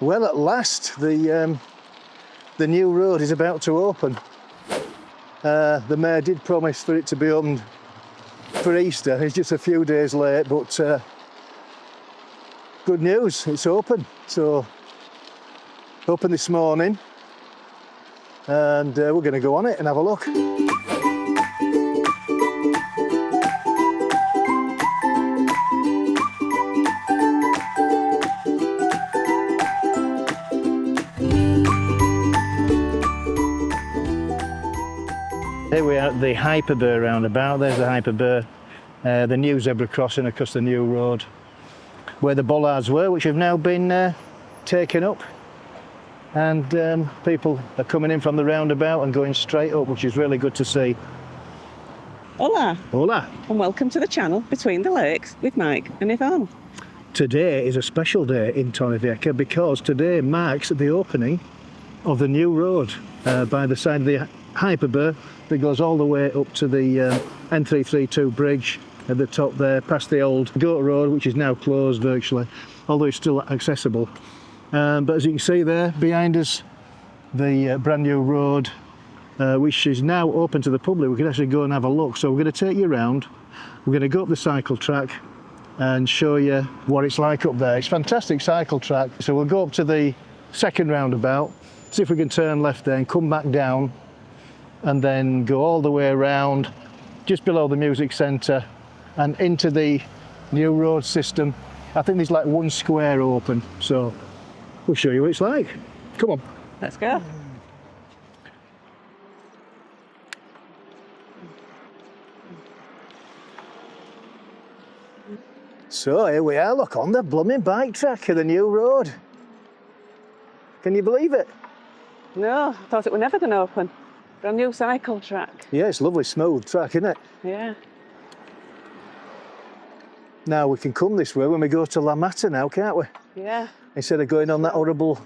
Well, at last, the new road is about to open. The mayor did promise for it to be opened for Easter. It's just a few days late, but good news, it's open. So, open this morning, and we're going to go on it and have a look. Here we are at the Hyperbur roundabout. There's the Hyperbur, the new zebra crossing across the new road, where the bollards were, which have now been taken up. And people are coming in from the roundabout and going straight up, which is really good to see. Hola. Hola. And welcome to the channel Between the Lakes with Mike and Yvonne. Today is a special day in Torrevieja because today marks the opening of the new road by the side of the Hyperbur that goes all the way up to the N332 bridge at the top there, past the old goat road, which is now closed virtually, although it's still accessible. But as you can see there behind us, the brand new road, which is now open to the public. We can actually go and have a look. So we're going to take you around. We're going to go up the cycle track and show you what it's like up there. It's a fantastic cycle track. So we'll go up to the second roundabout, see if we can turn left there and come back down, and then go all the way around just below the music centre and into the new road system. I think there's like one square open, so we'll show you what it's like. Come on. Let's go. So here we are, look, on the blooming bike track of the new road. Can you believe it? No, I thought it were never going to open. Brand new cycle track. Yeah, it's a lovely smooth track, isn't it? Yeah. Now we can come this way when we go to La Mata now, can't we? Yeah. Instead of going on that horrible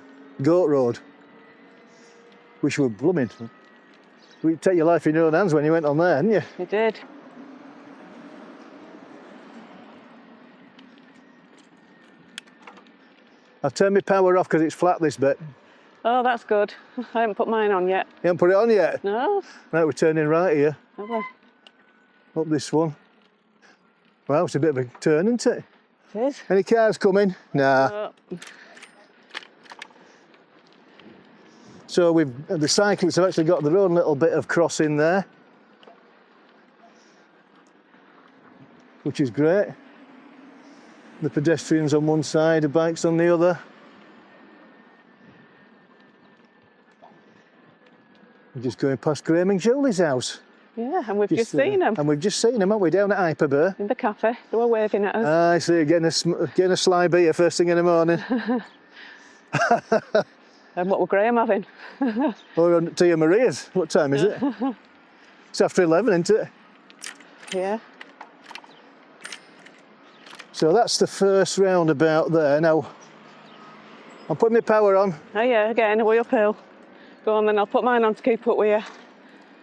goat road, which were blooming. You take your life in your own hands when you went on there, didn't you? You did. I've turned my power off because it's flat this bit. Oh, that's good. I haven't put mine on yet. You haven't put it on yet? No. Right, we're turning right here. Have we? Up this one. Well, it's a bit of a turn, isn't it? It is. Any cars coming? Nah. Oh. So the cyclists have actually got their own little bit of crossing there, which is great. The pedestrians on one side, the bikes on the other. We're just going past Graham and Julie's house. Yeah, and we've just seen them. And we've just seen them, haven't we, down at Hyperbur? In the cafe. They were waving at us. I see, getting a sly beer first thing in the morning. And what were Graham having? Or on Tia Maria's. What time is it? It's after 11, isn't it? Yeah. So that's the first roundabout there. Now, I'm putting my power on. Oh yeah, again, way uphill. Go on then, I'll put mine on to keep up with you.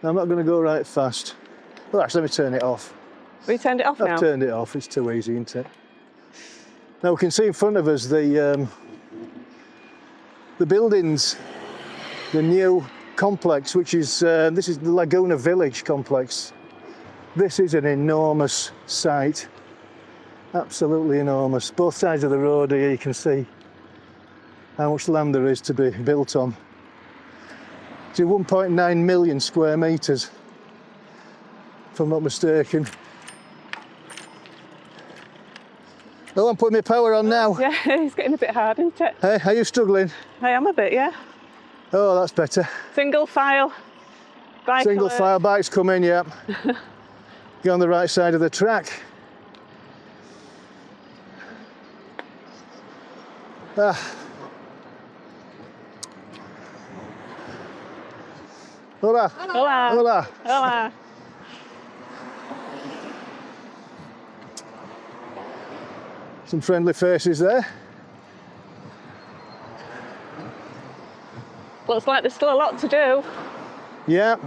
I'm not going to go right fast. Well, actually, let me turn it off. Have you turned it off now? I've turned it off, it's too easy, isn't it? Now we can see in front of us the buildings, the new complex, which is, this is the Lagoons Village complex. This is an enormous site, absolutely enormous. Both sides of the road here you can see how much land there is to be built on. It's 1.9 million square metres, if I'm not mistaken. Oh, I'm putting my power on now. Yeah, it's getting a bit hard, isn't it? Hey, are you struggling? I am a bit, yeah. Oh, that's better. Single file bike. Single file bikes come in, yeah. Get on the right side of the track. Ah. Hola. Hola. Hola. Hola. Some friendly faces there. Looks like there's still a lot to do. Yeah.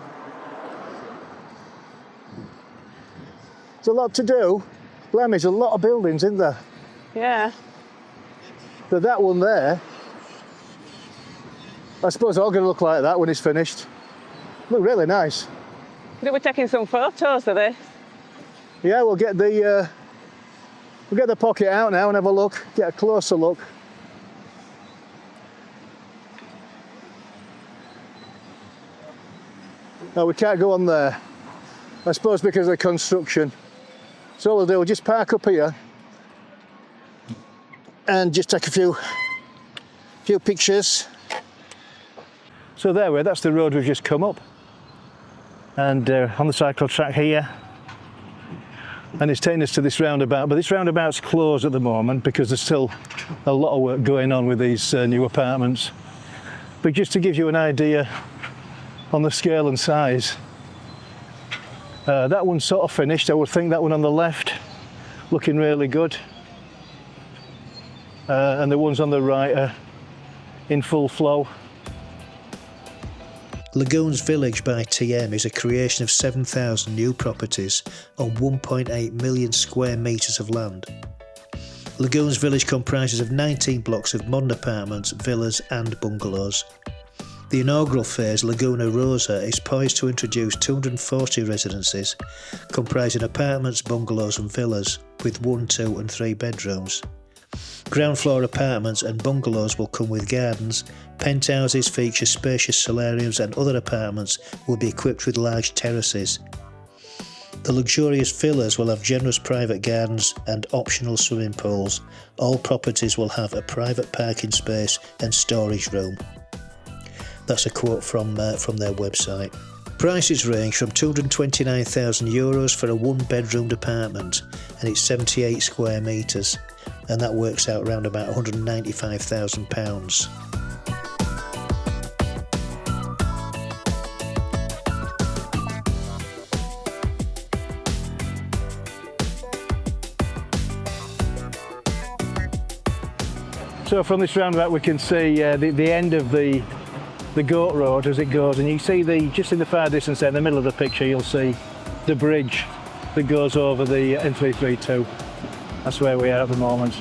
There's a lot to do. Blimey, there's a lot of buildings, isn't there? Yeah. But that one there I suppose it's all going to look like that when it's finished. Look really nice. We're taking some photos of this. Yeah, we'll get the pocket out now and have a look, get a closer look. No, we can't go on there. I suppose because of the construction. So what we'll do, we'll just park up here and just take a few pictures. So there that's the road we've just come up. And on the cycle track here. And it's taken us to this roundabout, but this roundabout's closed at the moment because there's still a lot of work going on with these new apartments. But just to give you an idea on the scale and size, that one's sort of finished. I would think that one on the left looking really good, and the ones on the right are in full flow. Lagoons Village by TM is a creation of 7,000 new properties on 1.8 million square metres of land. Lagoons Village comprises of 19 blocks of modern apartments, villas and bungalows. The inaugural phase, Laguna Rosa, is poised to introduce 240 residences comprising apartments, bungalows and villas with 1, 2 and 3 bedrooms. Ground floor apartments and bungalows will come with gardens. Penthouses feature spacious solariums and other apartments will be equipped with large terraces. The luxurious villas will have generous private gardens and optional swimming pools. All properties will have a private parking space and storage room. That's a quote from their website. Prices range from €229,000 for a one-bedroomed apartment, and it's 78 square metres, and that works out around about £195,000. So from this roundabout we can see the end of the goat road as it goes, and you see just in the far distance there in the middle of the picture you'll see the bridge that goes over the N332. That's where we are at the moment.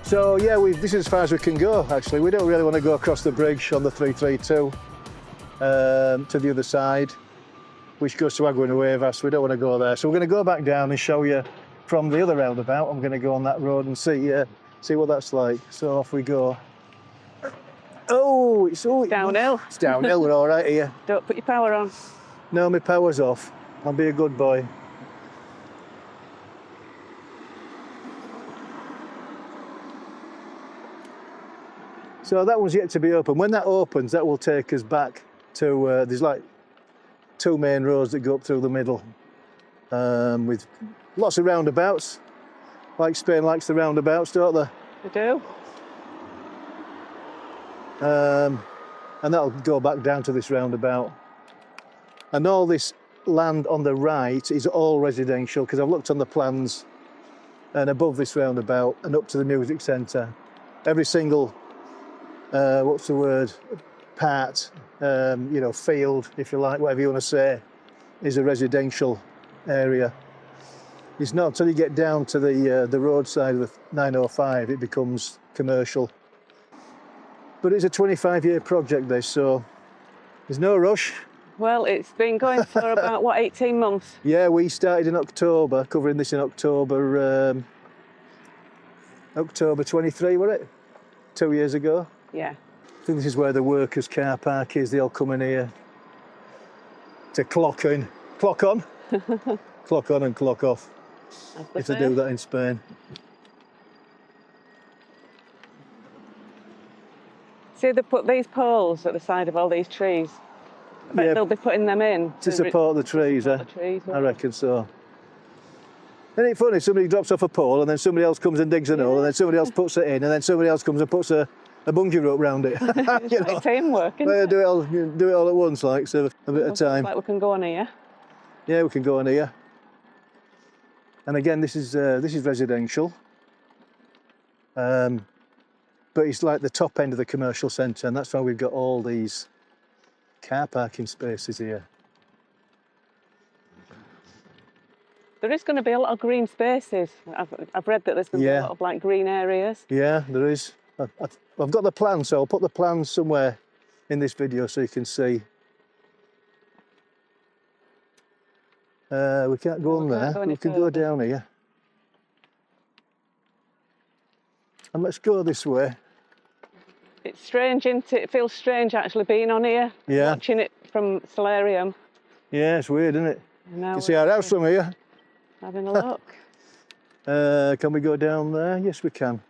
So yeah, this is as far as we can go actually. We don't really want to go across the bridge on the 332 to the other side, which goes to Agua Nueva, so we don't want to go there. So we're going to go back down and show you from the other roundabout, I'm going to go on that road and see what that's like. So off we go. Oh, it's Downhill. It's downhill. We're all right here. Don't put your power on. No, my power's off. I'll be a good boy. So that one's yet to be open. When that opens, that will take us back to, there's like 2 main roads that go up through the middle, with lots of roundabouts. Like Spain likes the roundabouts, don't they? They do. And that'll go back down to this roundabout. And all this land on the right is all residential, because I've looked on the plans, and above this roundabout and up to the music centre, every single, what's the word, part, you know, field, if you like, whatever you want to say, is a residential area. It's not until you get down to the roadside of the 905 it becomes commercial. But it's a 25-year project, this, so there's no rush. Well, it's been going for about, what, 18 months? Yeah, we started in October, covering this in October, October 23, was it? 2 years ago. Yeah. I think this is where the workers' car park is. They all come in here to clock on, clock on and clock off, if they do that in Spain. See, they put these poles at the side of all these trees. I bet they'll be putting them in. To support the trees, the trees, I reckon so. Isn't it funny? Somebody drops off a pole and then somebody else comes and digs a hole and then somebody else puts it in and then somebody else comes and puts a bungee rope round it. It's You like know? teamwork, isn't Well, it? do it all at once, like, so a bit of time. Like we can go on here. Yeah, we can go on here. And again, this is residential. But it's like the top end of the commercial centre, and that's why we've got all these car parking spaces here. There is going to be a lot of green spaces. I've read that there's going to be a lot of like green areas. Yeah, there is. I've got the plan, so I'll put the plan somewhere in this video so you can see. We can't go on there. We can go down here. And let's go this way. It's strange, isn't it? It feels strange actually being on here, watching it from Solarium. Yeah, it's weird, isn't it? You can see our house from here. Having a look. Can we go down there? Yes, we can.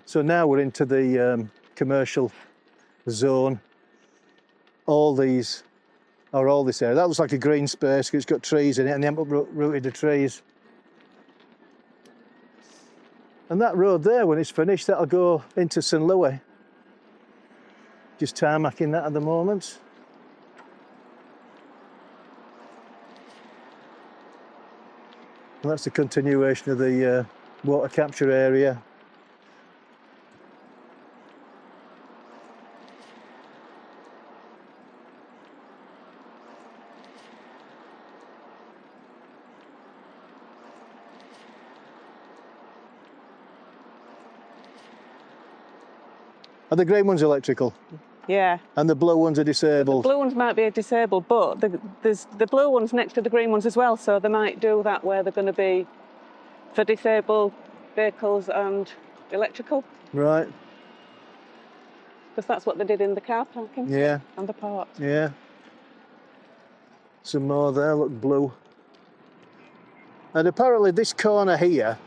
So now we're into the commercial zone. All this area. That looks like a green space, 'cause it's got trees in it and they haven't uprooted the trees. And that road there, when it's finished, that'll go into St. Louis. Just tarmacking that at the moment. And that's the continuation of the water capture area. Are the green ones electrical? Yeah. And the blue ones are disabled? The blue ones might be disabled, but there's the blue ones next to the green ones as well, so they might do that where they're going to be for disabled vehicles and electrical. Right. Because that's what they did in the car parking. Yeah. And the park. Yeah. Some more there, look, blue. And apparently this corner here,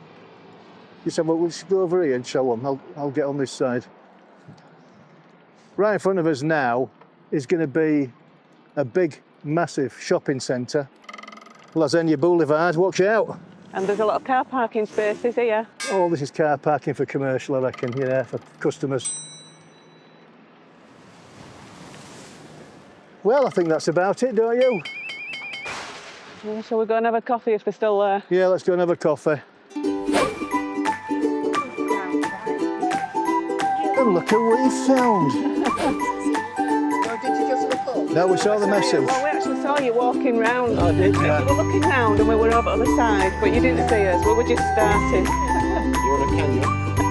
you said, well, we'll just go over here and show them. I'll get on this side. Right in front of us now is going to be a big, massive shopping centre. Lasagna Boulevard, watch out. And there's a lot of car parking spaces here. Oh, this is car parking for commercial, I reckon, yeah, for customers. Well, I think that's about it, don't you? Yeah, shall we go and have a coffee if they're still there? Yeah, let's go and have a coffee. And look who we found. Did you just look up? No, we saw the message. Well, we actually saw you walking round. I did, yeah. We were looking round and we were over on the side, but you didn't see us. We were just starting. You want a canyon?